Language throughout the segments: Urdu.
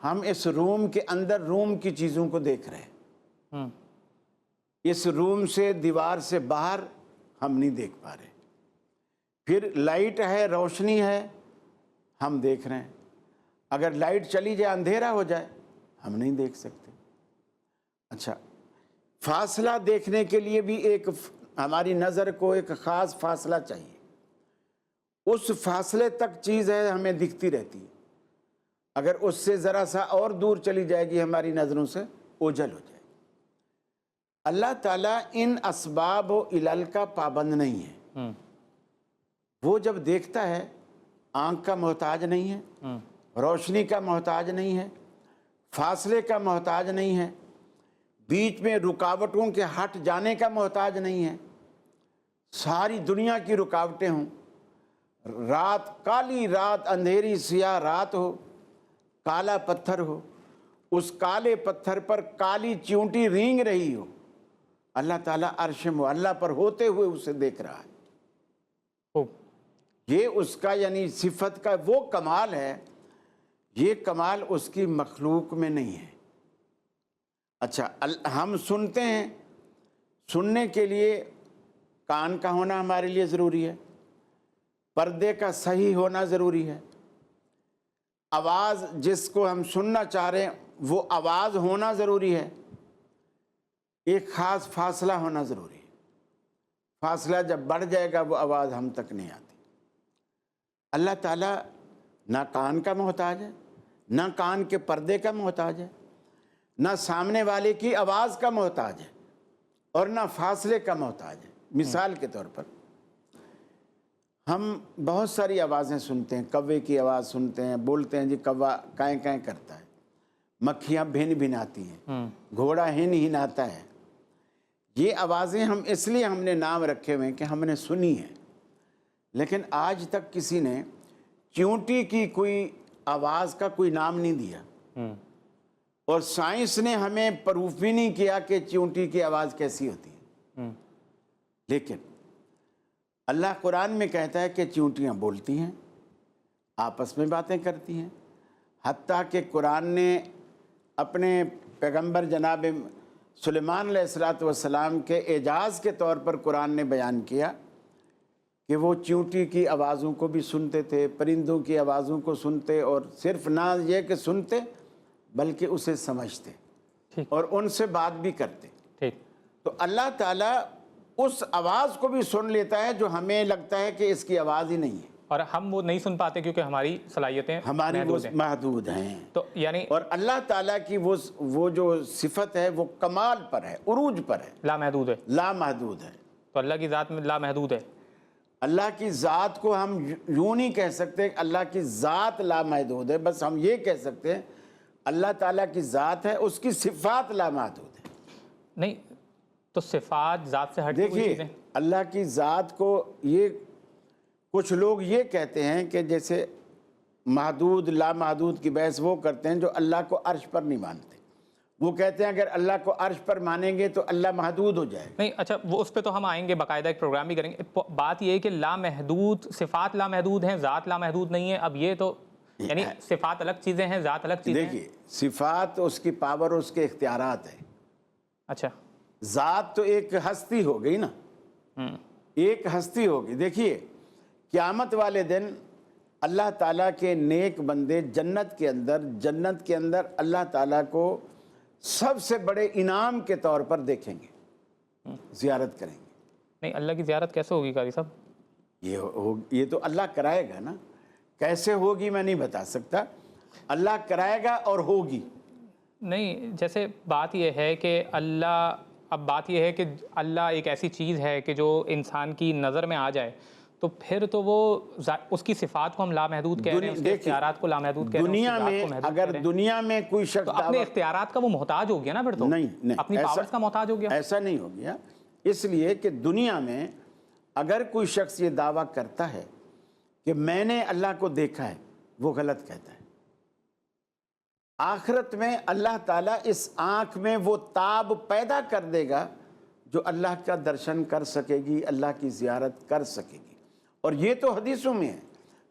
ہم اس روم کے اندر روم کی چیزوں کو دیکھ رہے ہیں، اس روم سے دیوار سے باہر ہم نہیں دیکھ پا رہے. پھر لائٹ ہے، روشنی ہے، ہم دیکھ رہے ہیں. اگر لائٹ چلی جائے، اندھیرا ہو جائے، ہم نہیں دیکھ سکتے. اچھا، فاصلہ دیکھنے کے لیے بھی ہماری نظر کو ایک خاص فاصلہ چاہیے. اس فاصلے تک چیز ہے ہمیں دکھتی رہتی ہے. اگر اس سے ذرا سا اور دور چلی جائے گی، ہماری نظروں سے اوجھل ہو جائے گی. اللہ تعالیٰ ان اسباب و علل کا پابند نہیں ہے. وہ جب دیکھتا ہے، آنکھ کا محتاج نہیں ہے، روشنی کا محتاج نہیں ہے، فاصلے کا محتاج نہیں ہے، بیچ میں رکاوٹوں کے ہٹ جانے کا محتاج نہیں ہے. ساری دنیا کی رکاوٹیں ہوں، رات کالی رات، اندھیری سیاہ رات ہو، کالا پتھر ہو، اس کالے پتھر پر کالی چیونٹی رینگ رہی ہو، اللہ تعالیٰ عرش معلی پر ہوتے ہوئے اسے دیکھ رہا ہے. یہ اس کا یعنی صفت کا وہ کمال ہے. یہ کمال اس کی مخلوق میں نہیں ہے. اچھا، ہم سنتے ہیں، سننے کے لیے کان کا ہونا ہمارے لیے ضروری ہے، پردے کا صحیح ہونا ضروری ہے. آواز جس کو ہم سننا چاہ رہے ہیں وہ آواز ہونا ضروری ہے. ایک خاص فاصلہ ہونا ضروری ہے. فاصلہ جب بڑھ جائے گا وہ آواز ہم تک نہیں آتی. اللہ تعالیٰ نہ کان کا محتاج ہے، نہ کان کے پردے کا محتاج ہے، نہ سامنے والے کی آواز کا محتاج ہے، اور نہ فاصلے کا محتاج ہے. مثال کے طور پر ہم بہت ساری آوازیں سنتے ہیں. کوے کی آواز سنتے ہیں، بولتے ہیں جی کوا کائیں کائیں کرتا ہے، مکھیاں بھن بھناتی ہیں، گھوڑا ہن ہناتا ہے. یہ آوازیں اس لیے ہم نے نام رکھے ہوئے ہیں کہ ہم نے سنی ہیں. لیکن آج تک کسی نے چیونٹی کی کوئی آواز کا کوئی نام نہیں دیا، اور سائنس نے ہمیں پروف بھی نہیں کیا کہ چیونٹی کی آواز کیسی ہوتی ہے. لیکن اللہ قرآن میں کہتا ہے کہ چیونٹیاں بولتی ہیں، آپس میں باتیں کرتی ہیں. حتیٰ کہ قرآن نے اپنے پیغمبر جناب سلیمان علیہ السلام کے اعجاز کے طور پر قرآن نے بیان کیا کہ وہ چیونٹی کی آوازوں کو بھی سنتے تھے، پرندوں کی آوازوں کو سنتے، اور صرف نہ یہ کہ سنتے بلکہ اسے سمجھتے اور ان سے بات بھی کرتے. تو اللہ تعالیٰ اس آواز کو بھی سن لیتا ہے جو ہمیں لگتا ہے کہ اس کی آواز ہی نہیں ہے، اور ہم وہ نہیں سن پاتے کیونکہ ہماری صلاحیتیں ہماری محدود ہیں. تو یعنی اور اللہ تعالیٰ کی وہ جو صفت ہے وہ کمال پر ہے، عروج پر ہے، لامحدود ہے. لامحدود ہے. تو اللہ کی ذات میں لامحدود ہے. اللہ کی ذات کو ہم یوں نہیں کہہ سکتے کہ اللہ کی ذات لامحدود ہے، بس ہم یہ کہہ سکتے ہیں اللہ تعالیٰ کی ذات ہے، اس کی صفات لامحدود ہے. نہیں تو صفات ذات سے ہٹ کے کوئی دیکھیے چیزیں. اللہ کی ذات کو یہ کچھ لوگ یہ کہتے ہیں کہ جیسے محدود لامحدود کی بحث وہ کرتے ہیں جو اللہ کو عرش پر نہیں مانتے. وہ کہتے ہیں اگر اللہ کو عرش پر مانیں گے تو اللہ محدود ہو جائے گا. نہیں اچھا، وہ اس پہ تو ہم آئیں گے، باقاعدہ ایک پروگرام بھی کریں گے. بات یہ ہے کہ لامحدود صفات لامحدود ہیں، ذات لامحدود نہیں ہے. اب یہ تو یعنی صفات الگ چیزیں ہیں، ذات الگ چیزیں ہیں. دیکھیے صفات اس کی پاور، اس کے اختیارات ہیں. اچھا، ذات تو ایک ہستی ہو گئی نا، ایک ہستی ہوگی. دیکھیے قیامت والے دن اللہ تعالیٰ کے نیک بندے جنت کے اندر اللہ تعالیٰ کو سب سے بڑے انعام کے طور پر دیکھیں گے، زیارت کریں گے. نہیں اللہ کی زیارت کیسے ہوگی قاری صاحب؟ یہ تو اللہ کرائے گا نا. کیسے ہوگی میں نہیں بتا سکتا، اللہ کرائے گا اور ہوگی. نہیں جیسے بات یہ ہے کہ بات یہ ہے کہ اللہ ایک ایسی چیز ہے کہ جو انسان کی نظر میں آ جائے تو پھر تو وہ اس کی صفات کو ہم لامحدود کہہ رہے ہیں، اس کے اختیارات کو لامحدود کہہ رہے ہیں. دنیا میں اگر دنیا میں کوئی شخص تو اپنے اختیارات کا وہ محتاج ہو گیا نا پھر تو. نہیں اپنی پاورز کا محتاج ہو گیا. ایسا نہیں ہو گیا. اس لیے کہ دنیا میں اگر کوئی شخص یہ دعویٰ کرتا ہے کہ میں نے اللہ کو دیکھا ہے، وہ غلط کہتا ہے. آخرت میں اللہ تعالیٰ اس آنکھ میں وہ تاب پیدا کر دے گا جو اللہ کا درشن کر سکے گی، اللہ کی زیارت کر سکے گی. اور یہ تو حدیثوں میں ہے،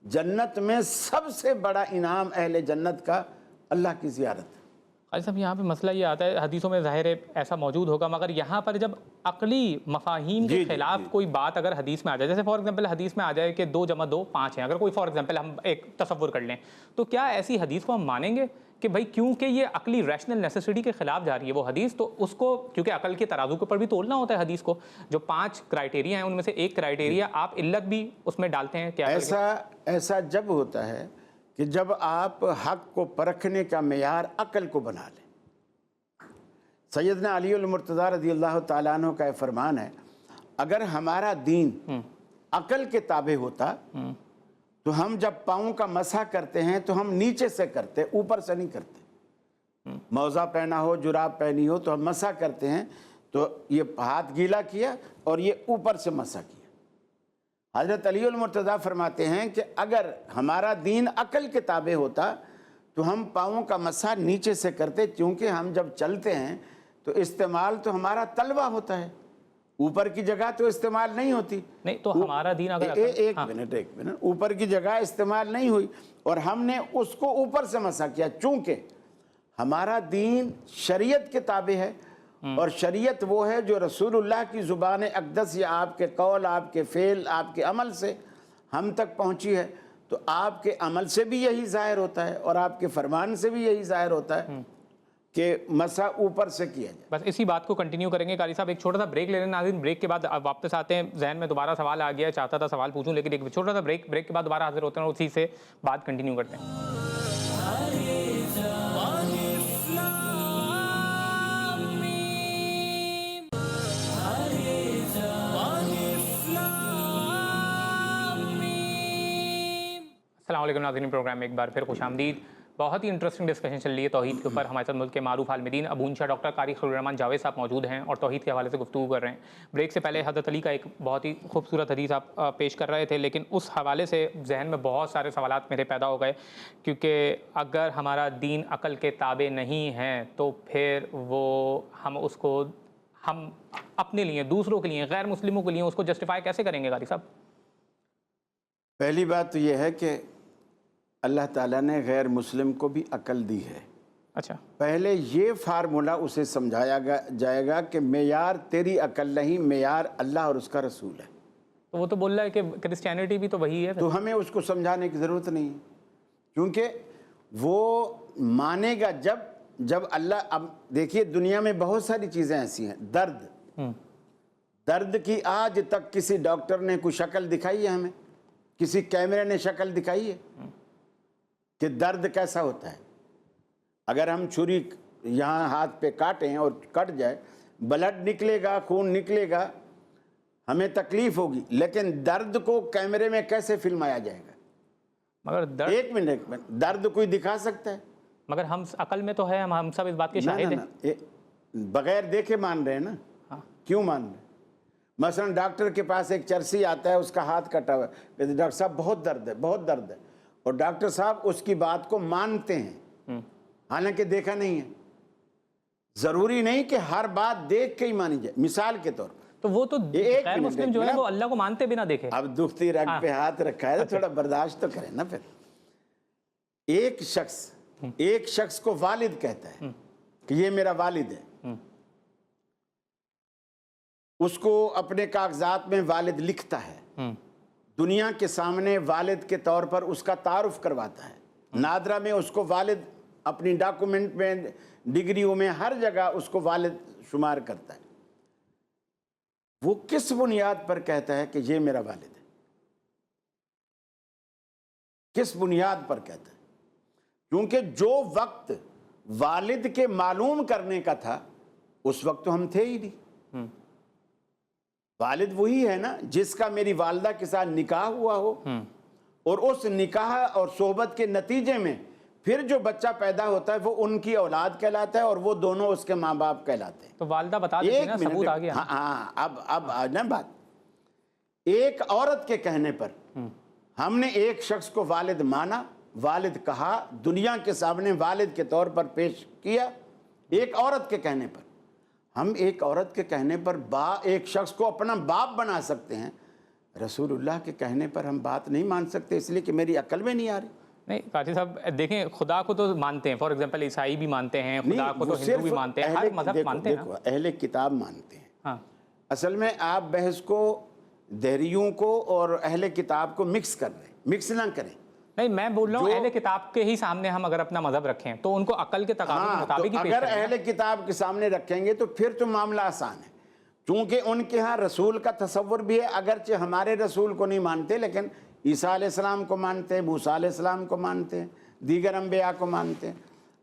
جنت میں سب سے بڑا انعام اہل جنت کا اللہ کی زیارت ہے۔ قاری صاحب یہاں پہ مسئلہ یہ آتا ہے، حدیثوں میں ظاہر ہے ایسا موجود ہوگا، مگر یہاں پر جب عقلی مفاہیم کے خلاف کوئی بات اگر حدیث میں آ جائے، جیسے فار ایگزامپل حدیث میں آ جائے کہ 2 + 2 5 ہیں، اگر کوئی فار ایگزامپل ہم ایک تصور کر لیں، تو کیا ایسی حدیث کو ہم مانیں گے کہ بھائی کیونکہ یہ عقلی ریشنل نیسیسٹی کے خلاف جا رہی ہے وہ حدیث، تو اس کو کیونکہ عقل کے ترازو کے اوپر بھی تولنا ہوتا ہے حدیث کو، جو 5 کرائٹیریا ہیں ان میں سے ایک کرائٹیریا آپ علت بھی اس میں ڈالتے ہیں کیا؟ ایسا جب ہوتا ہے کہ جب آپ حق کو پرکھنے کا معیار عقل کو بنا لیں۔ سیدنا علی المرتضیٰ رضی اللہ تعالیٰ عنہ کا فرمان ہے، اگر ہمارا دین عقل کے تابع ہوتا تو ہم جب پاؤں کا مسح کرتے ہیں تو ہم نیچے سے کرتے، اوپر سے نہیں کرتے۔ موزہ پہنا ہو، جراب پہنی ہو تو ہم مسح کرتے ہیں، تو یہ ہاتھ گیلا کیا اور یہ اوپر سے مسح کیا۔ حضرت علی المرتضیٰ فرماتے ہیں کہ اگر ہمارا دین عقل کے تابع ہوتا تو ہم پاؤں کا مسح نیچے سے کرتے، کیونکہ ہم جب چلتے ہیں تو استعمال تو ہمارا تلوہ ہوتا ہے، اوپر کی جگہ تو استعمال نہیں ہوتی۔ نہیں تو ہمارا دین اگر ایک منٹ اوپر کی جگہ استعمال نہیں ہوئی اور ہم نے اس کو اوپر سے مسح کیا، چونکہ ہمارا دین شریعت کے تابع ہے، اور شریعت وہ ہے جو رسول اللہ کی زبان اقدس یا آپ کے قول، آپ کے فعل، آپ کے عمل سے ہم تک پہنچی ہے، تو آپ کے عمل سے بھی یہی ظاہر ہوتا ہے اور آپ کے فرمان سے بھی یہی ظاہر ہوتا ہے کہ مسح اوپر سے کیا جائے۔ بس اسی بات کو کنٹینیو کریں گے قاری صاحب، ایک چھوٹا سا بریک لے لیں ناظرین، بریک کے بعد اب واپس آتے ہیں۔ ذہن میں دوبارہ سوال آ گیا، چاہتا تھا سوال پوچھوں لیکن ایک چھوٹا سا بریک کے بعد دوبارہ حاضر ہوتے ہیں اور اسی سے بات کنٹینیو کرتے ہیں۔ السلام علیکم ناظرین، پروگرام میں ایک بار پھر خوش آمدید۔ بہت ہی انٹرسٹنگ ڈسکشن چل رہی ہے توحید کے اوپر۔ ہمارے ساتھ ملک کے معروف عالم ابو انشا ڈاکٹر قاری خلیل الرحمان جاوید صاحب موجود ہیں اور توحید کے حوالے سے گفتگو کر رہے ہیں۔ بریک سے پہلے حضرت علی کا ایک بہت ہی خوبصورت حدیث آپ پیش کر رہے تھے، لیکن اس حوالے سے ذہن میں بہت سارے سوالات میرے پیدا ہو گئے، کیونکہ اگر ہمارا دین عقل کے تابع نہیں ہے تو پھر وہ ہم اپنے لیے، دوسروں کے لیے، غیر مسلموں کے لیے اس کو جسٹیفائی کیسے کریں گے قاری صاحب؟ پہلی بات تو یہ ہے کہ اللہ تعالیٰ نے غیر مسلم کو بھی عقل دی ہے۔ اچھا، پہلے یہ فارمولہ اسے سمجھایا جائے گا کہ معیار تیری عقل نہیں، معیار اللہ اور اس کا رسول ہے۔ تو وہ تو بول رہا ہے کہ کرسچینٹی بھی تو وہی ہے، تو ہمیں اس کو سمجھانے کی ضرورت نہیں ہے، کیونکہ وہ مانے گا جب اللہ۔ اب دیکھیے دنیا میں بہت ساری چیزیں ایسی ہیں، درد کی آج تک کسی ڈاکٹر نے کوئی شکل دکھائی ہے ہمیں؟ کسی کیمرے نے شکل دکھائی ہے کہ درد کیسا ہوتا ہے؟ اگر ہم چھری یہاں ہاتھ پہ کاٹیں اور کٹ جائے، بلڈ نکلے گا، خون نکلے گا، ہمیں تکلیف ہوگی، لیکن درد کو کیمرے میں کیسے فلمایا جائے گا؟ مگر درد، ایک منٹ، درد کوئی دکھا سکتا ہے؟ مگر ہم عقل میں تو ہے، ہم سب اس بات کے شاہد ہیں۔ بغیر دیکھے مان رہے ہیں نا، کیوں مان رہے ہیں؟ مثلا ڈاکٹر کے پاس ایک چرسی آتا ہے، اس کا ہاتھ کٹا ہوا ہے، ڈاکٹر صاحب بہت درد ہے، بہت درد ہے، اور ڈاکٹر صاحب اس کی بات کو مانتے ہیں حالانکہ دیکھا نہیں ہے۔ ضروری نہیں کہ ہر بات دیکھ کے ہی مانی جائے۔ مثال کے طور پر تو وہ تو غیر مسلم جو ہے وہ اللہ کو مانتے بنا دیکھے۔ اب دکھتی رگ پہ ہاتھ رکھا ہے تو تھوڑا برداشت تو کریں نا۔ پھر ایک شخص کو والد کہتا ہے کہ یہ میرا والد ہے، اس کو اپنے کاغذات میں والد لکھتا ہے، دنیا کے سامنے والد کے طور پر اس کا تعارف کرواتا ہے، نادرہ میں اس کو والد، اپنی ڈاکومنٹ میں، ڈگریوں میں، ہر جگہ اس کو والد شمار کرتا ہے۔ وہ کس بنیاد پر کہتا ہے کہ یہ میرا والد ہے؟ کس بنیاد پر کہتا ہے؟ کیونکہ جو وقت والد کے معلوم کرنے کا تھا اس وقت تو ہم تھے ہی نہیں۔ والد وہی ہے نا جس کا میری والدہ کے ساتھ نکاح ہوا ہو، اور اس نکاح اور صحبت کے نتیجے میں پھر جو بچہ پیدا ہوتا ہے وہ ان کی اولاد کہلاتا ہے اور وہ دونوں اس کے ماں باپ کہلاتے ہیں۔ تو والدہ بتا دیتی نا، ثبوت آ گیا۔ ہاں، اب آنا بات، ایک عورت کے کہنے پر ہم نے ایک شخص کو والد مانا، والد کہا، دنیا کے سامنے والد کے طور پر پیش کیا، ایک عورت کے کہنے پر۔ ہم ایک عورت کے کہنے پر ایک شخص کو اپنا باپ بنا سکتے ہیں، رسول اللہ کے کہنے پر ہم بات نہیں مان سکتے، اس لیے کہ میری عقل میں نہیں آ رہی۔ نہیں قاضی صاحب دیکھیں، خدا کو تو مانتے ہیں، فار ایگزامپل عیسائی بھی مانتے ہیں خدا کو، تو ہندو بھی مانتے ہیں، ہر مذہب مانتے ہیں نا۔ دیکھو اہل کتاب مانتے ہیں، ہاں اصل میں آپ بحث کو دہریوں کو اور اہل کتاب کو مکس کر رہے ہیں، مکس نہ کریں۔ نہیں، میں بول رہا ہوں اہل کتاب کے ہی سامنے ہم اگر اپنا مذہب رکھیں تو ان کو عقل کے تقاضوں کے مطابق ہی پیش اگر کریں۔ اہل کتاب کے سامنے رکھیں گے تو پھر تو معاملہ آسان ہے، چونکہ ان کے ہاں رسول کا تصور بھی ہے، اگرچہ ہمارے رسول کو نہیں مانتے لیکن عیسیٰ علیہ السلام کو مانتے ہیں، موسیٰ علیہ السلام کو مانتے ہیں، دیگر انبیاء کو مانتے ہیں،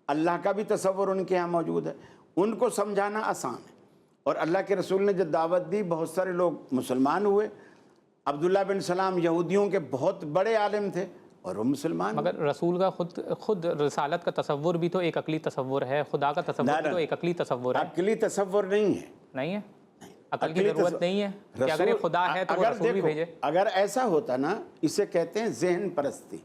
اللہ کا بھی تصور ان کے ہاں موجود ہے، ان کو سمجھانا آسان ہے۔ اور اللہ کے رسول نے جب دعوت دی بہت سارے لوگ مسلمان ہوئے۔ عبداللہ بن سلام یہودیوں کے بہت بڑے عالم تھے اور وہ مسلمان۔ مگر رسول کا خود رسالت کا تصور بھی تو ایک عقلی تصور ہے، خدا کا تصور بھی تو ایک عقلی تصور ہے۔ عقلی تصور نہیں ہے، نہیں ہے؟ عقل کی ضرورت نہیں ہے کہ اگر یہ خدا ہے تو وہ رسول بھی بھیجے؟ اگر ایسا ہوتا نا، اسے کہتے ہیں ذہن پرستی۔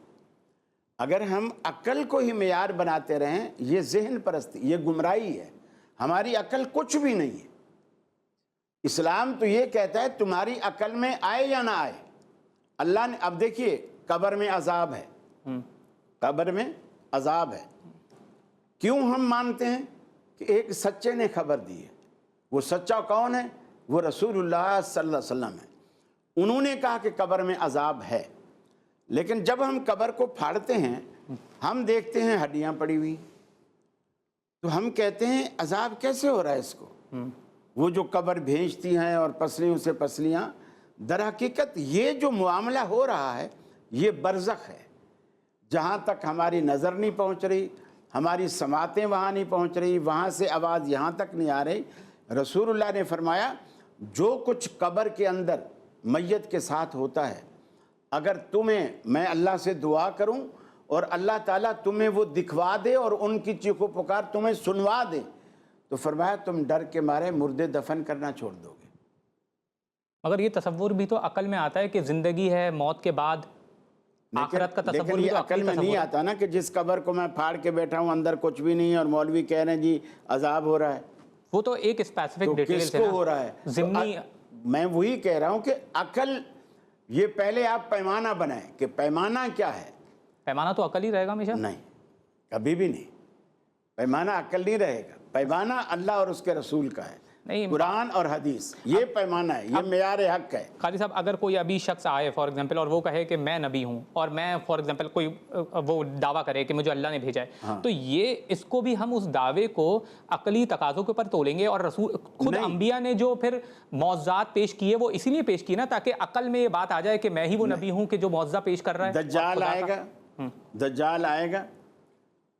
اگر ہم عقل کو ہی معیار بناتے رہیں، یہ ذہن پرستی، یہ گمراہی ہے۔ ہماری عقل کچھ بھی نہیں ہے۔ اسلام تو یہ کہتا ہے تمہاری عقل میں آئے یا نہ آئے۔ اللہ نے اب دیکھیے قبر میں عذاب ہے، قبر میں عذاب ہے، کیوں ہم مانتے ہیں کہ ایک سچے نے خبر دی ہے۔ وہ سچا کون ہے؟ وہ رسول اللہ صلی اللہ علیہ وسلم ہے۔ انہوں نے کہا کہ قبر میں عذاب ہے، لیکن جب ہم قبر کو پھاڑتے ہیں ہم دیکھتے ہیں ہڈیاں پڑی ہوئی، تو ہم کہتے ہیں عذاب کیسے ہو رہا ہے اس کو؟ وہ جو قبر بھیجتی ہیں اور پسلیوں سے پسلیاں، در حقیقت یہ جو معاملہ ہو رہا ہے یہ برزخ ہے، جہاں تک ہماری نظر نہیں پہنچ رہی، ہماری سماعتیں وہاں نہیں پہنچ رہی، وہاں سے آواز یہاں تک نہیں آ رہی۔ رسول اللہ نے فرمایا جو کچھ قبر کے اندر میت کے ساتھ ہوتا ہے، اگر تمہیں میں اللہ سے دعا کروں اور اللہ تعالیٰ تمہیں وہ دکھوا دے اور ان کی چیخ و پکار تمہیں سنوا دے، تو فرمایا تم ڈر کے مارے مردے دفن کرنا چھوڑ دو گے۔ مگر یہ تصور بھی تو عقل میں آتا ہے کہ زندگی ہے، موت کے بعد آخرت کا تصور لیکن بھی یہ تو عقل میں نہیں آتا نا کہ جس قبر کو میں پھاڑ کے بیٹھا ہوں اندر کچھ بھی نہیں ہے اور مولوی کہہ رہے ہیں جی عذاب ہو رہا ہے، وہ تو ایک اسپیسیفک تو ڈیٹیل کس کو ہو رہا ہے؟ ضمنی۔ میں وہی کہہ رہا ہوں کہ عقل، یہ پہلے آپ پیمانہ بنائیں کہ پیمانہ کیا ہے۔ پیمانہ تو عقل ہی رہے گا ہمیشہ؟ نہیں، کبھی بھی نہیں، پیمانہ عقل نہیں رہے گا، پیمانہ اللہ اور اس کے رسول کا ہے، نہیں، قرآن اور حدیث، یہ پیمانہ ہے، یہ معیار حق ہے۔ قاضی صاحب اگر کوئی ابھی شخص آئے فار ایگزامپل اور وہ کہے کہ میں نبی ہوں، اور میں فار ایگزامپل کوئی وہ دعویٰ کرے کہ مجھے اللہ نے بھیجا ہے، تو یہ اس کو بھی ہم اس دعوے کو عقلی تقاضوں کے اوپر تولیں گے؟ اور رسول خود انبیاء نے جو پھر معجزات پیش کیے وہ اسی لیے پیش کیے نا تاکہ عقل میں یہ بات آ جائے کہ میں ہی وہ نبی ہوں کہ جو معجزہ پیش کر رہا ہے۔ دجال آئے گا، دجال آئے گا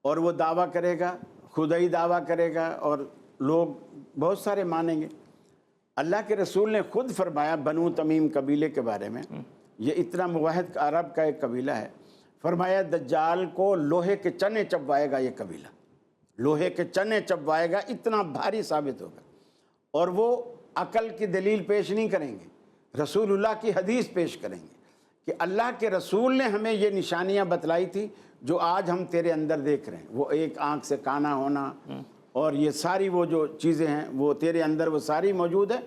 اور وہ دعویٰ کرے گا، خدائی دعویٰ کرے گا اور لوگ بہت سارے مانیں گے۔ اللہ کے رسول نے خود فرمایا بنو تمیم قبیلے کے بارے میں، یہ اتنا موحد عرب کا ایک قبیلہ ہے، فرمایا دجال کو لوہے کے چنے چبوائے گا، یہ قبیلہ لوہے کے چنے چبوائے گا، اتنا بھاری ثابت ہوگا، اور وہ عقل کی دلیل پیش نہیں کریں گے، رسول اللہ کی حدیث پیش کریں گے کہ اللہ کے رسول نے ہمیں یہ نشانیاں بتلائی تھی جو آج ہم تیرے اندر دیکھ رہے ہیں، وہ ایک آنکھ سے کانا ہونا اور یہ ساری وہ جو چیزیں ہیں وہ تیرے اندر وہ ساری موجود ہے۔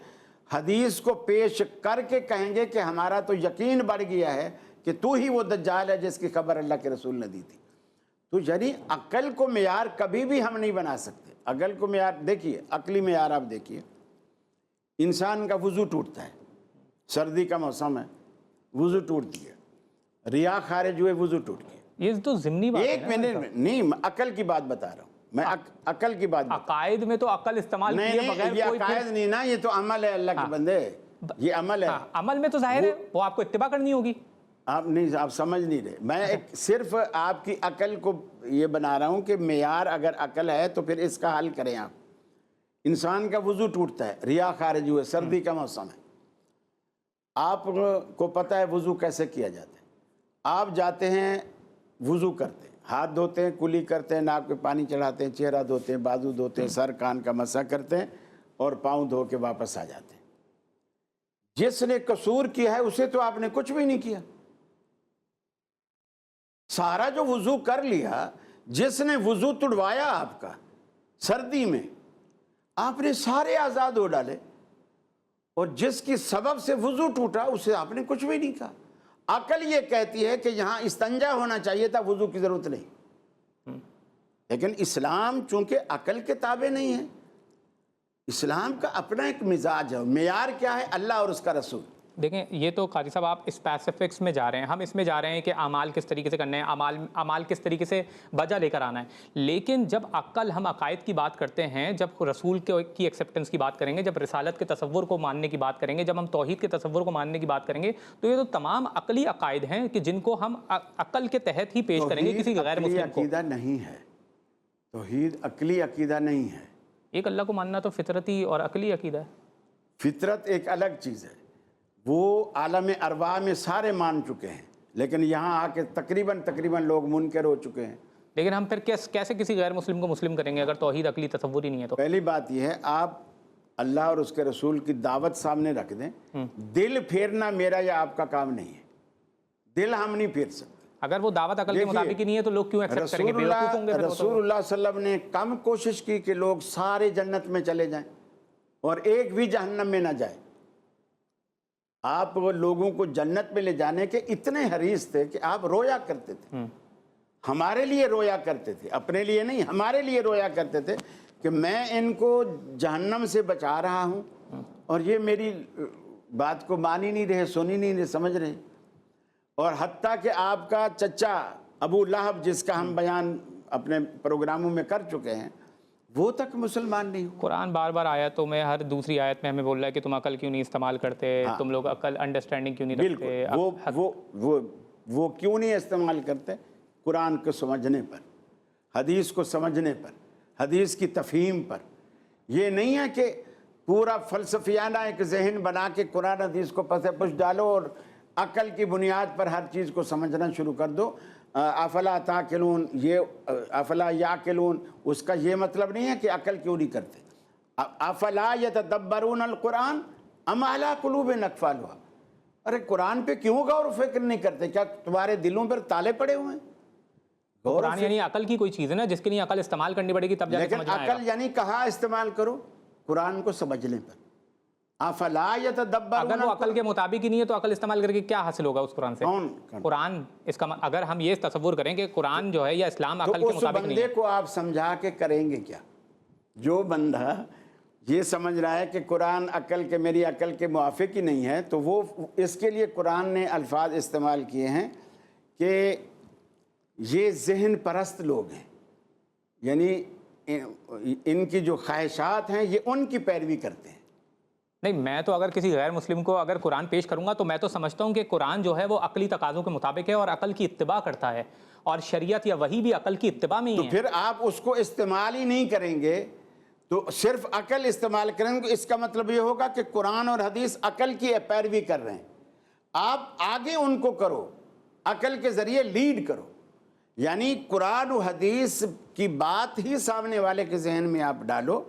حدیث کو پیش کر کے کہیں گے کہ ہمارا تو یقین بڑھ گیا ہے کہ تو ہی وہ دجال ہے جس کی خبر اللہ کے رسول نے دی تھی۔ تو یعنی عقل کو معیار کبھی بھی ہم نہیں بنا سکتے۔ عقل کو معیار دیکھیے، عقلی معیار آپ دیکھیے، انسان کا وضو ٹوٹتا ہے، سردی کا موسم ہے، وضو ٹوٹ گیا، ریا خارج ہوئے، وضو ٹوٹ گیا۔ یہ تو ضمنی بات ہے۔ ایک منٹ نہیں، عقل کی بات بتا رہا ہوں میں، عقل کی بات عقائد میں تو عقل استعمال کیے بغیر یہ عقائد نہیں نا، یہ تو عمل ہے اللہ کے بندے، یہ عمل ہے۔ عمل میں تو ظاہر ہے وہ آپ کو اتباع کرنی ہوگی۔ آپ نہیں، آپ سمجھ نہیں رہے، میں ایک صرف آپ کی عقل کو یہ بنا رہا ہوں کہ معیار اگر عقل ہے تو پھر اس کا حل کریں آپ۔ انسان کا وضو ٹوٹتا ہے، ریا خارج ہوئے، سردی کا موسم ہے، آپ کو پتہ ہے وضو کیسے کیا جاتا ہے، آپ جاتے ہیں وضو کرتے ہیں، ہاتھ دھوتے ہیں، کلی کرتے ہیں، ناک پہ پانی چڑھاتے ہیں، چہرہ دھوتے ہیں، بازو دھوتے ہیں، سر کان کا مسح کرتے ہیں اور پاؤں دھو کے واپس آ جاتے ہیں۔ جس نے قصور کیا ہے اسے تو آپ نے کچھ بھی نہیں کیا، سارا جو وضو کر لیا، جس نے وضو تڑوایا آپ کا سردی میں، آپ نے سارے اعضاء دھو ڈالے، اور جس کی سبب سے وضو ٹوٹا اسے آپ نے کچھ بھی نہیں کہا۔ عقل یہ کہتی ہے کہ یہاں استنجا ہونا چاہیے تھا، وضو کی ضرورت نہیں. لیکن اسلام چونکہ عقل کے تابع نہیں ہے، اسلام کا اپنا ایک مزاج ہے. معیار کیا ہے؟ اللہ اور اس کا رسول. دیکھیں یہ تو قاضی صاحب آپ اسپیسیفکس میں جا رہے ہیں، ہم اس میں جا رہے ہیں کہ اعمال کس طریقے سے کرنے ہیں، اعمال کس طریقے سے بجا لے کر آنا ہے. لیکن جب عقل، ہم عقائد کی بات کرتے ہیں، جب رسول کی ایکسیپٹنس کی بات کریں گے، جب رسالت کے تصور کو ماننے کی بات کریں گے، جب ہم توحید کے تصور کو ماننے کی بات کریں گے، تو یہ تو تمام عقلی عقائد ہیں کہ جن کو ہم عقل کے تحت ہی پیش کریں گے کسی غیر مسلم کو. عقیدہ نہیں ہے، توحید عقلی عقیدہ نہیں ہے. ایک اللہ کو ماننا تو فطرتی اور عقلی عقیدہ ہے. فطرت ایک الگ چیز ہے، وہ عالم ارواح میں سارے مان چکے ہیں، لیکن یہاں آ کے تقریباً لوگ منکر ہو چکے ہیں. لیکن ہم پھر کیسے کسی غیر مسلم کو مسلم کریں گے اگر توحید عقلی تصور ہی نہیں ہے تو؟ پہلی بات یہ ہے، آپ اللہ اور اس کے رسول کی دعوت سامنے رکھ دیں. دل پھیرنا میرا یا آپ کا کام نہیں ہے، دل ہم نہیں پھیر سکتے. اگر وہ دعوت عقل کے مطابق ہی نہیں ہے تو لوگ کیوں ایکسیپٹ کریں گے؟ بیوقوف ہوں گے پھر وہ تو. رسول اللہ صلی اللہ علیہ وسلم نے کم کوشش کی کہ لوگ سارے جنت میں چلے جائیں اور ایک بھی جہنم میں نہ جائے. آپ وہ لوگوں کو جنت میں لے جانے کے اتنے حریص تھے کہ آپ رویا کرتے تھے، ہمارے لیے رویا کرتے تھے، اپنے لیے نہیں، ہمارے لیے رویا کرتے تھے کہ میں ان کو جہنم سے بچا رہا ہوں اور یہ میری بات کو مان ہی نہیں رہے، سن ہی نہیں رہے، سمجھ رہے. اور حتیٰ کہ آپ کا چچا ابو لہب، جس کا ہم بیان اپنے پروگراموں میں کر چکے ہیں، وہ تک مسلمان نہیں ہو. قرآن بار بار آیتوں میں، ہر دوسری آیت میں ہمیں بول رہا ہے کہ تم عقل کیوں نہیں استعمال کرتے، تم لوگ عقل انڈرسٹینڈنگ کیوں نہیں رکھتے. بالکل وہ کیوں نہیں استعمال کرتے؟ قرآن کو سمجھنے پر، حدیث کو سمجھنے پر، حدیث کی تفہیم پر. یہ نہیں ہے کہ پورا فلسفیانہ ایک ذہن بنا کے قرآن حدیث کو پس پش ڈالو اور عقل کی بنیاد پر ہر چیز کو سمجھنا شروع کر دو. افلا تاکلون، یہ افلا یاکلون، اس کا یہ مطلب نہیں ہے کہ عقل کیوں نہیں کرتے. افلا یتدبرون القرآن ام علی قلوب اقفالها، ارے قرآن پہ کیوں غور و فکر نہیں کرتے؟ کیا تمہارے دلوں پر تالے پڑے ہوئے ہیں؟ قرآن یعنی عقل کی کوئی چیز ہے نا جس کے لیے عقل استعمال کرنی پڑے گی تب جا کے لیکن سمجھ میں آئے گا. عقل یعنی کہاں استعمال کرو؟ قرآن کو سمجھنے پر. افلا یتدبرون، اگر وہ عقل کے مطابق ہی نہیں ہے تو عقل استعمال کر کے کیا حاصل ہوگا اس قرآن سے؟ قرآن اس کا اگر ہم یہ تصور کریں کہ قرآن جو ہے یا اسلام عقل کے مطابق نہیں ہے، بندے کو آپ سمجھا کے کریں گے کیا؟ جو بندہ یہ سمجھ رہا ہے کہ قرآن عقل کے، میری عقل کے موافق ہی نہیں ہے، تو وہ اس کے لیے قرآن نے الفاظ استعمال کیے ہیں کہ یہ ذہن پرست لوگ ہیں، یعنی ان کی جو خواہشات ہیں یہ ان کی پیروی کرتے ہیں. نہیں، میں تو اگر کسی غیر مسلم کو اگر قرآن پیش کروں گا تو میں تو سمجھتا ہوں کہ قرآن جو ہے وہ عقلی تقاضوں کے مطابق ہے اور عقل کی اتباع کرتا ہے، اور شریعت یا وحی بھی عقل کی اتباع میں ہی ہے. تو پھر آپ اس کو استعمال ہی نہیں کریں گے، تو صرف عقل استعمال کریں گے، اس کا مطلب یہ ہوگا کہ قرآن اور حدیث عقل کی پیروی کر رہے ہیں. آپ آگے ان کو کرو، عقل کے ذریعے لیڈ کرو، یعنی قرآن و حدیث کی بات ہی سامنے والے کے ذہن میں آپ ڈالو،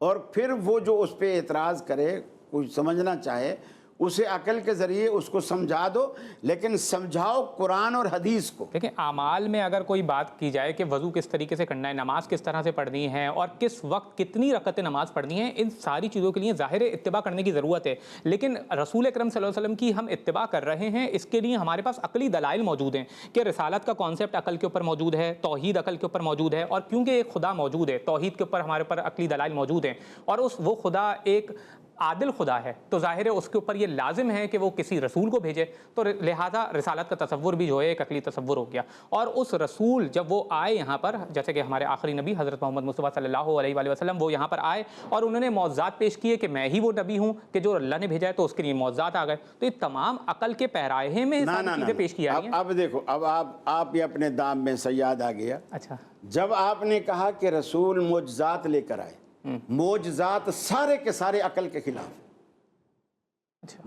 اور پھر وہ جو اس پہ اعتراض کرے، کوئی سمجھنا چاہے، اسے عقل کے ذریعے اس کو سمجھا دو، لیکن سمجھاؤ قرآن اور حدیث کو. دیکھیں اعمال میں اگر کوئی بات کی جائے کہ وضو کس طریقے سے کرنا ہے، نماز کس طرح سے پڑھنی ہے، اور کس وقت کتنی رکعتیں نماز پڑھنی ہے، ان ساری چیزوں کے لیے ظاہر اتباع کرنے کی ضرورت ہے. لیکن رسول اکرم صلی اللہ علیہ وسلم کی ہم اتباع کر رہے ہیں، اس کے لیے ہمارے پاس عقلی دلائل موجود ہیں کہ رسالت کا کانسیپٹ عقل کے اوپر موجود ہے، توحید عقل کے اوپر موجود ہے، اور کیونکہ ایک خدا موجود ہے، توحید کے اوپر ہمارے پر عقلی دلائل موجود ہیں، اور وہ خدا ایک عادل خدا ہے، تو ظاہر ہے اس کے اوپر یہ لازم ہے کہ وہ کسی رسول کو بھیجے. تو لہٰذا رسالت کا تصور بھی جو ہے ایک عقلی تصور ہو گیا. اور اس رسول جب وہ آئے یہاں پر، جیسے کہ ہمارے آخری نبی حضرت محمد مصطفیٰ صلی اللہ علیہ وآلہ وسلم، وہ یہاں پر آئے اور انہوں نے معجزات پیش کیے کہ میں ہی وہ نبی ہوں کہ جو اللہ نے بھیجا ہے، تو اس کے لیے معجزات آ گئے. تو یہ تمام عقل کے پیرائے میں ساری چیزیں پیش کی جا رہی ہیں. اب دیکھو، اب آپ یہ اپنے دام میں سیاد آ گیا. اچھا، جب آپ نے کہا کہ رسول معجزات لے کر آئے، معجزات سارے کے سارے عقل کے خلاف.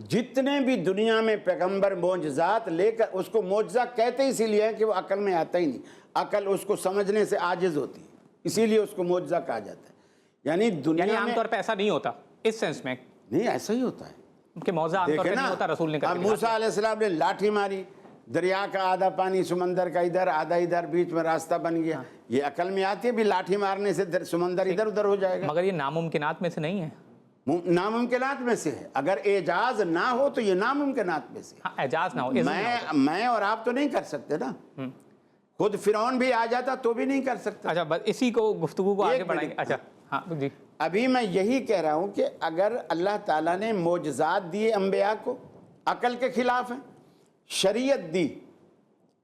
جتنے بھی دنیا میں پیغمبر معجزات لے کر، اس کو معجزہ کہتے اسی لیے ہے کہ وہ عقل میں آتا ہی نہیں، عقل اس کو سمجھنے سے عاجز ہوتی ہے، اسی لیے اس کو معجزہ کہا جاتا ہے. یعنی دنیا میں عام طور پہ ایسا نہیں ہوتا اس سینس میں. نہیں، ایسا ہی ہوتا ہے کہ معجزہ عام طور پہ نہیں ہوتا، رسول نے کہا. موسیٰ علیہ السلام نے لاٹھی ماری، دریا کا آدھا پانی سمندر کا ادھر آدھا ادھر، بیچ میں راستہ بن گیا. یہ عقل میں آتی ہے بھی لاٹھی مارنے سے سمندر ادھر ادھر ہو جائے گا. مگر یہ ناممکنات میں سے نہیں ہے. ناممکنات میں سے ہے. اگر اعجاز نہ ہو تو یہ ناممکنات میں سے ہے. ہاں اعجاز نہ ہو. میں اور آپ تو نہیں کر سکتے نا. خود فرعون بھی آ جاتا تو بھی نہیں کر سکتا. اچھا بس اسی کو گفتگو کو آگے بڑھائیں گے. اچھا ہاں جی. ابھی میں یہی کہہ رہا ہوں کہ اگر اللہ تعالیٰ نے معجزات دیے انبیاء کو، عقل کے خلاف ہیں، شریعت دی،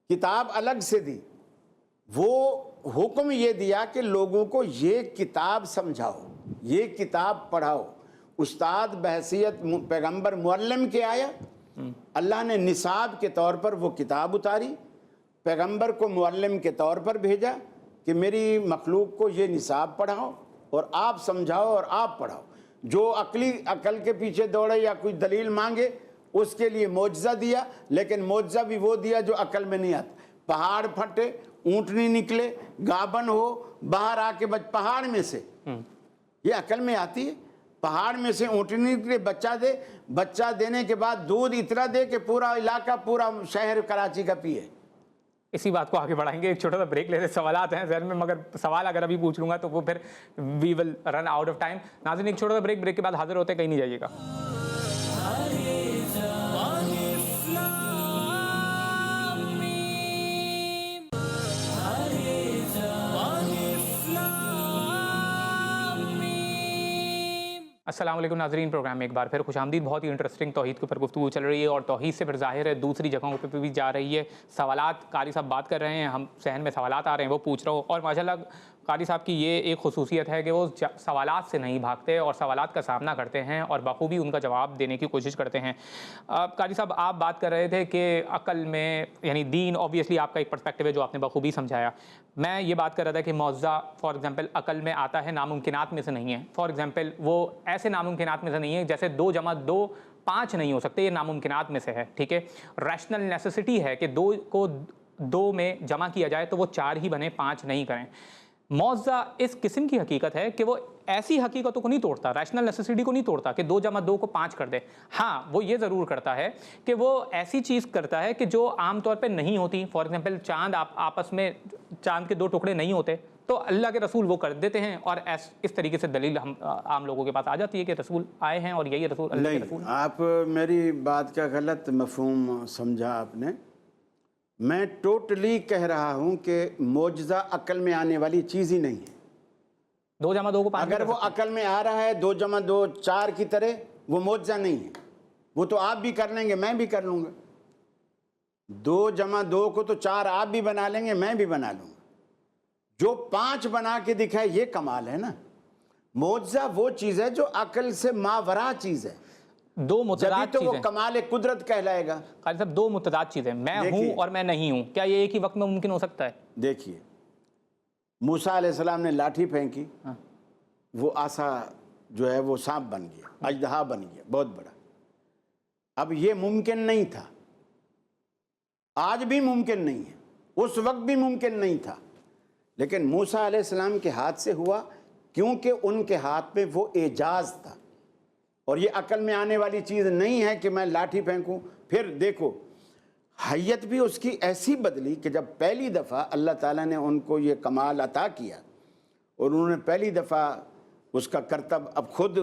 کتاب الگ سے دی، وہ حکم یہ دیا کہ لوگوں کو یہ کتاب سمجھاؤ، یہ کتاب پڑھاؤ. استاد بحیثیت پیغمبر معلم کے آیا، اللہ نے نصاب کے طور پر وہ کتاب اتاری، پیغمبر کو معلم کے طور پر بھیجا کہ میری مخلوق کو یہ نصاب پڑھاؤ اور آپ سمجھاؤ اور آپ پڑھاؤ. جو عقل کے پیچھے دوڑے یا کوئی دلیل مانگے اس کے لیے معجزہ دیا، لیکن معجزہ بھی وہ دیا جو عقل میں نہیں آتا. پہاڑ پھٹے، اونٹنی نکلے، گابن ہو، باہر آ کے پہاڑ میں سے، یہ عقل میں آتی ہے؟ پہاڑ میں سے اونٹنی نکلے، بچہ دے، بچہ دینے کے بعد دودھ اتنا دے کہ پورا علاقہ، پورا شہر کراچی کا پیے. اسی بات کو آگے بڑھائیں گے. ایک چھوٹا سا بریک لیتے. سوالات ہیں ذہن میں، مگر سوال اگر ابھی پوچھ لوں گا تو وہ پھر وی ول رن آؤٹ آف ٹائم. ناظرین ایک چھوٹا سا بریک کے بعد حاضر ہوتے ہیں، کہیں نہیں جائیے گا. السلام علیکم ناظرین، پروگرام میں ایک بار پھر خوش آمدید. بہت ہی انٹرسٹنگ توحید کے اوپر گفتگو چل رہی ہے اور توحید سے پھر ظاہر ہے دوسری جگہوں پہ بھی جا رہی ہے. سوالات قاری صاحب بات کر رہے ہیں، ہم ذہن میں سوالات آ رہے ہیں وہ پوچھ رہا ہوں. اور ماشاءاللہ قاری صاحب کی یہ ایک خصوصیت ہے کہ وہ سوالات سے نہیں بھاگتے اور سوالات کا سامنا کرتے ہیں اور بخوبی ان کا جواب دینے کی کوشش کرتے ہیں. قاری صاحب آپ بات کر رہے تھے کہ عقل میں یعنی دین اوبویسلی آپ کا ایک پرسپیکٹیو ہے جو آپ نے بخوبی سمجھایا. میں یہ بات کر رہا تھا کہ معجزہ فار ایگزامپل عقل میں آتا ہے، ناممکنات میں سے نہیں ہے. فار ایگزامپل وہ ایسے ناممکنات میں سے نہیں ہے جیسے 2 + 2 5 نہیں ہو سکتے، یہ ناممکنات میں سے ہے. ٹھیک ہے، ریشنل نیسیسٹی ہے کہ 2 کو 2 میں جمع کیا جائے تو وہ 4 ہی بنے، 5 نہیں کریں. معجزہ اس قسم کی حقیقت ہے کہ وہ ایسی حقیقتوں کو نہیں توڑتا، ریشنل نیسیسٹی کو نہیں توڑتا کہ 2 + 2 کو 5 کر دے. ہاں وہ یہ ضرور کرتا ہے کہ وہ ایسی چیز کرتا ہے کہ جو عام طور پہ نہیں ہوتی. فار ایگزامپل چاند آپس میں چاند کے 2 ٹکڑے نہیں ہوتے تو اللہ کے رسول وہ کر دیتے ہیں، اور اس طریقے سے دلیل ہم عام لوگوں کے پاس آ جاتی ہے کہ رسول آئے ہیں اور یہی رسول اللہ کے رسول. آپ میری بات کا غلط مفہوم سمجھا آپ نے. میں ٹوٹلی کہہ رہا ہوں کہ معجزہ عقل میں آنے والی چیز ہی نہیں ہے. 2 + 2 کو 5 اگر وہ عقل میں آ رہا ہے 2 + 2 4 کی طرح، وہ معجزہ نہیں ہے. وہ تو آپ بھی کر لیں گے، میں بھی کر لوں گا. 2 + 2 کو تو 4 آپ بھی بنا لیں گے، میں بھی بنا لوں گا. جو 5 بنا کے دکھائے یہ کمال ہے نا. معجزہ وہ چیز ہے جو عقل سے ماورا چیز ہے، 2 متضاد تو وہ چیزیں. کمال قدرت کہلائے گا. قاری صاحب 2 متضاد چیزیں، میں ہوں اور میں نہیں ہوں، کیا یہ ایک ہی وقت میں ممکن ہو سکتا ہے؟ دیکھیے، موسیٰ علیہ السلام نے لاٹھی پھینکی، وہ عصا جو ہے وہ سانپ بن گیا، اژدہا بن گیا بہت بڑا. اب یہ ممکن نہیں تھا، آج بھی ممکن نہیں ہے، اس وقت بھی ممکن نہیں تھا، لیکن موسیٰ علیہ السلام کے ہاتھ سے ہوا کیونکہ ان کے ہاتھ میں وہ اعجاز تھا. اور یہ عقل میں آنے والی چیز نہیں ہے کہ میں لاٹھی پھینکوں. پھر دیکھو حیت بھی اس کی ایسی بدلی کہ جب پہلی دفعہ اللہ تعالیٰ نے ان کو یہ کمال عطا کیا اور انہوں نے پہلی دفعہ اس کا کرتب اب خود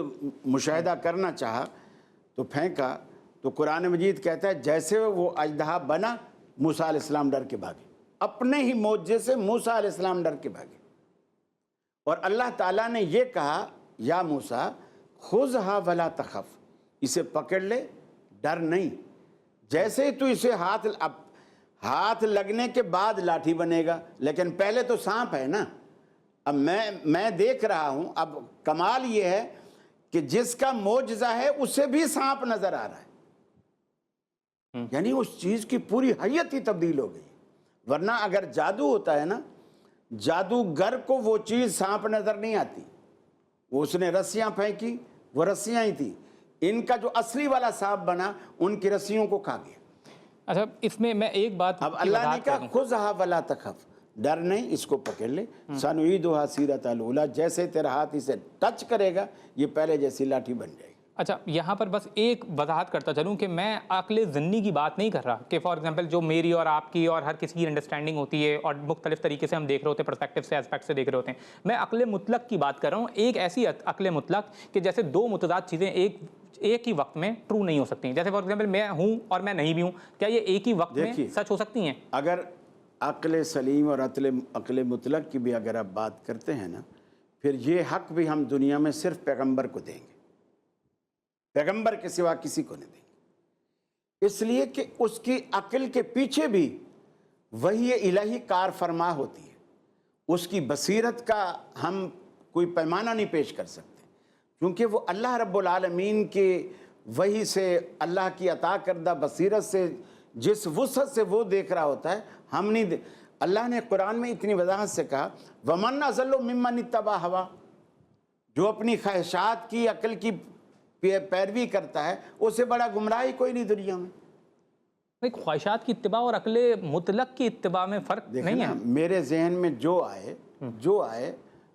مشاہدہ کرنا چاہا تو پھینکا، تو قرآن مجید کہتا ہے جیسے وہ اژدہا بنا موسیٰ علیہ السلام ڈر کے بھاگے. اپنے ہی معجزے سے موسیٰ علیہ السلام ڈر کے بھاگے. اور اللہ تعالیٰ نے یہ کہا یا موسیٰ خذھا ولا تخف، اسے پکڑ لے، ڈر نہیں. جیسے تو اسے ہاتھ لگنے کے بعد لاٹھی بنے گا، لیکن پہلے تو سانپ ہے نا. اب میں دیکھ رہا ہوں، اب کمال یہ ہے کہ جس کا معجزہ ہے اسے بھی سانپ نظر آ رہا ہے. یعنی اس چیز کی پوری حیت ہی تبدیل ہو گئی. ورنہ اگر جادو ہوتا ہے نا، جادوگر کو وہ چیز سانپ نظر نہیں آتی. وہ اس نے رسیاں پھینکی، وہ رسیاں ہی تھی. ان کا جو اصلی والا سانپ بنا ان کی رسیوں کو کھا گیا. اچھا اس میں ایک بات اب اللہ نے کہا خذھا ولا تخف، ڈر نہیں، اس کو پکڑ لے. سنعیدھا سیرۃ الاولیٰ، جیسے تیرا ہاتھ اسے ٹچ کرے گا یہ پہلے جیسی لاٹھی بن جائے گی. اچھا یہاں پر بس ایک وضاحت کرتا چلوں کہ میں عقل ضنی کی بات نہیں کر رہا کہ فار ایگزامپل جو میری اور آپ کی اور ہر کسی کی انڈرسٹینڈنگ ہوتی ہے اور مختلف طریقے سے ہم دیکھ رہے ہوتے ہیں، پرسپیکٹو سے، اسپیکٹ سے دیکھ رہے ہوتے ہیں. میں عقل مطلق کی بات کر رہا ہوں، ایک ایسی عقل مطلق کہ جیسے دو متضاد چیزیں ایک ہی وقت میں ٹرو نہیں ہو سکتی ہیں. جیسے فار ایگزامپل میں ہوں اور میں نہیں بھی ہوں، کیا یہ ایک ہی وقت میں سچ ہو سکتی ہیں؟ اگر عقل سلیم اور عقل مطلق کی بھی اگر آپ بات کرتے ہیں نا، پھر یہ حق بھی ہم دنیا میں صرف پیغمبر کو دیں گے، پیغمبر کے سوا کسی کو نہیں دیں گے، اس لیے کہ اس کی عقل کے پیچھے بھی وحی الہی کار فرما ہوتی ہے. اس کی بصیرت کا ہم کوئی پیمانہ نہیں پیش کر سکتے، کیونکہ وہ اللہ رب العالمین کی وحی سے، اللہ کی عطا کردہ بصیرت سے، جس وسعت سے وہ دیکھ رہا ہوتا ہے، ہم نہیں اللہ نے قرآن میں اتنی وضاحت سے کہا وَمَنْ أَضَلُّ مِمَّنِ اتَّبَعَ هَوَاهُ، جو اپنی خواہشات کی، عقل کی پیروی کرتا ہے، اسے بڑا گمراہی کوئی نہیں دنیا میں. خواہشات کی اتباع اور عقل مطلق کی اتباع میں فرق نہیں ہے؟ میرے ذہن میں جو آئے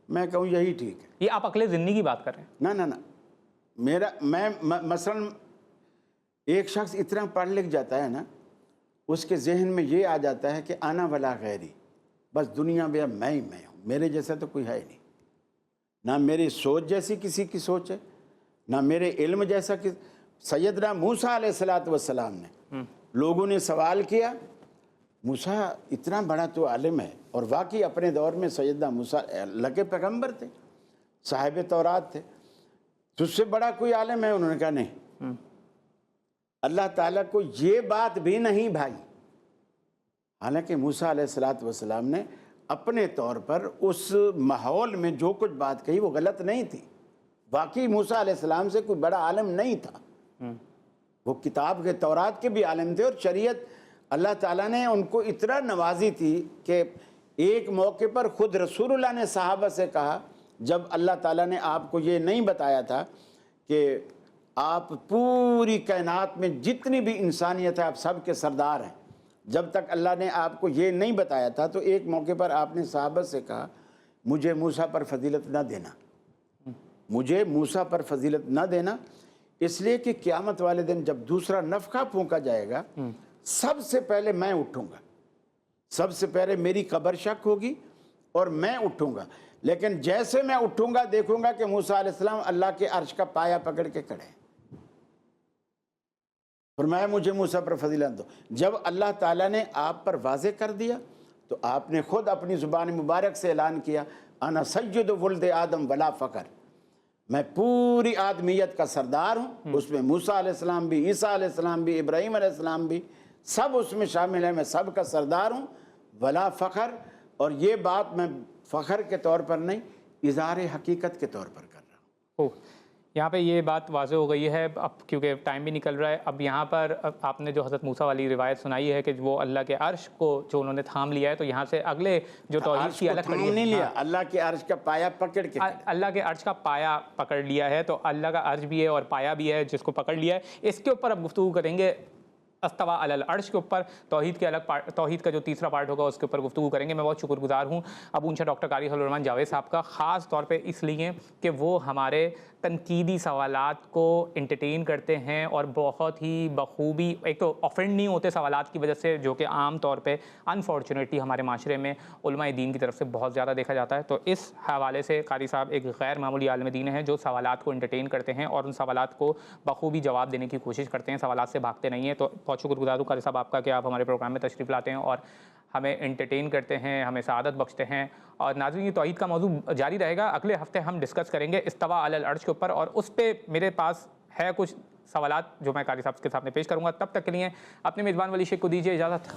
میں کہوں یہی ٹھیک ہے. یہ آپ عقل ضنی کی بات کر رہے ہیں؟ نہ میں مثلا ایک شخص اتنا پڑھ لکھ جاتا ہے نا، اس کے ذہن میں یہ آ جاتا ہے کہ انا ولا غیری، بس دنیا میں میں ہی میں ہوں، میرے جیسا تو کوئی ہے نہیں، نہ میری سوچ جیسی کسی کی سوچ ہے، نہ میرے علم جیسا کہ سیدنا موسیٰ علیہ السلام نے، لوگوں نے سوال کیا موسیٰ اتنا بڑا تو عالم ہے، اور واقعی اپنے دور میں سیدنا موسیٰ اللہ کے پیغمبر تھے، صاحب تورات تھے، تجھ سے بڑا کوئی عالم ہے؟ انہوں نے کہا نہیں. اللہ تعالیٰ کو یہ بات بھی نہیں بھائی، حالانکہ موسیٰ علیہ السلام نے اپنے طور پر اس ماحول میں جو کچھ بات کہی وہ غلط نہیں تھی. واقعی موسیٰ علیہ السلام سے کوئی بڑا عالم نہیں تھا، وہ کتاب کے تورات کے بھی عالم تھے، اور شریعت اللہ تعالیٰ نے ان کو اتنا نوازی تھی کہ ایک موقع پر خود رسول اللہ نے صحابہ سے کہا، جب اللہ تعالیٰ نے آپ کو یہ نہیں بتایا تھا کہ آپ پوری کائنات میں جتنی بھی انسانیت ہے آپ سب کے سردار ہیں، جب تک اللہ نے آپ کو یہ نہیں بتایا تھا، تو ایک موقع پر آپ نے صحابہ سے کہا مجھے موسیٰ پر فضیلت نہ دینا، مجھے موسیٰ پر فضیلت نہ دینا، اس لیے کہ قیامت والے دن جب دوسرا نفخہ پھونکا جائے گا، سب سے پہلے میں اٹھوں گا، سب سے پہلے میری قبر شک ہوگی اور میں اٹھوں گا، لیکن جیسے میں اٹھوں گا دیکھوں گا کہ موسیٰ علیہ السلام اللہ کے عرش کا پایا پکڑ کے کھڑے ہیں. فرمایا مجھے موسیٰ پر فضیلت دو. جب اللہ تعالیٰ نے آپ پر واضح کر دیا تو آپ نے خود اپنی زبان مبارک سے اعلان کیا انا سید ولد آدم ولا فخر، میں پوری آدمیت کا سردار ہوں. اس میں موسیٰ علیہ السلام بھی، عیسیٰ علیہ السلام بھی، ابراہیم علیہ السلام بھی، سب اس میں شامل ہیں، میں سب کا سردار ہوں ولا فخر. اور یہ بات میں فخر کے طور پر نہیں، اظہار حقیقت کے طور پر کر رہا ہوں. یہاں پہ یہ بات واضح ہو گئی ہے اب، کیونکہ ٹائم بھی نکل رہا ہے. اب یہاں پر آپ نے جو حضرت موسیٰ والی روایت سنائی ہے کہ وہ اللہ کے عرش کو جو انہوں نے تھام لیا ہے، تو یہاں سے اگلے جو توحید کی الگ تھام نہیں لیا، اللہ کے عرش کا پایا پکڑ کے، اللہ کے عرش کا پایا پکڑ لیا ہے. تو اللہ کا عرش بھی ہے اور پایا بھی ہے جس کو پکڑ لیا ہے. اس کے اوپر اب گفتگو کریں گے، استوا علی العرش کے اوپر، توحید کے الگ توحید کا جو تیسرا پارٹ ہوگا اس کے اوپر گفتگو کریں گے. میں بہت شکر گزار ہوں ابو اونچا ڈاکٹر قاری خلیل الرحمن جاوید صاحب کا، خاص طور پہ اس لیے کہ وہ ہمارے تنقیدی سوالات کو انٹرٹین کرتے ہیں اور بہت ہی بخوبی، ایک تو آفینڈ نہیں ہوتے سوالات کی وجہ سے، جو کہ عام طور پہ انفارچونیٹلی ہمارے معاشرے میں علماء دین کی طرف سے بہت زیادہ دیکھا جاتا ہے. تو اس حوالے سے قاری صاحب ایک غیر معمولی عالم دین ہیں جو سوالات کو انٹرٹین کرتے ہیں اور ان سوالات کو بخوبی جواب دینے کی کوشش کرتے ہیں، سوالات سے بھاگتے نہیں ہیں. تو بہت شکر گزار ہوں قاری صاحب آپ کا کہ آپ ہمارے پروگرام میں تشریف لاتے ہیں اور ہمیں انٹرٹین کرتے ہیں، ہمیں سعادت بخشتے ہیں. اور ناظرین یہ توحید کا موضوع جاری رہے گا، اگلے ہفتے ہم ڈسکس کریں گے استوا علی العرش کے اوپر، اور اس پہ میرے پاس ہے کچھ سوالات جو میں قاری صاحب کے سامنے پیش کروں گا. تب تک کے لیے اپنے میزبان ولی شیخ کو دیجیے اجازت.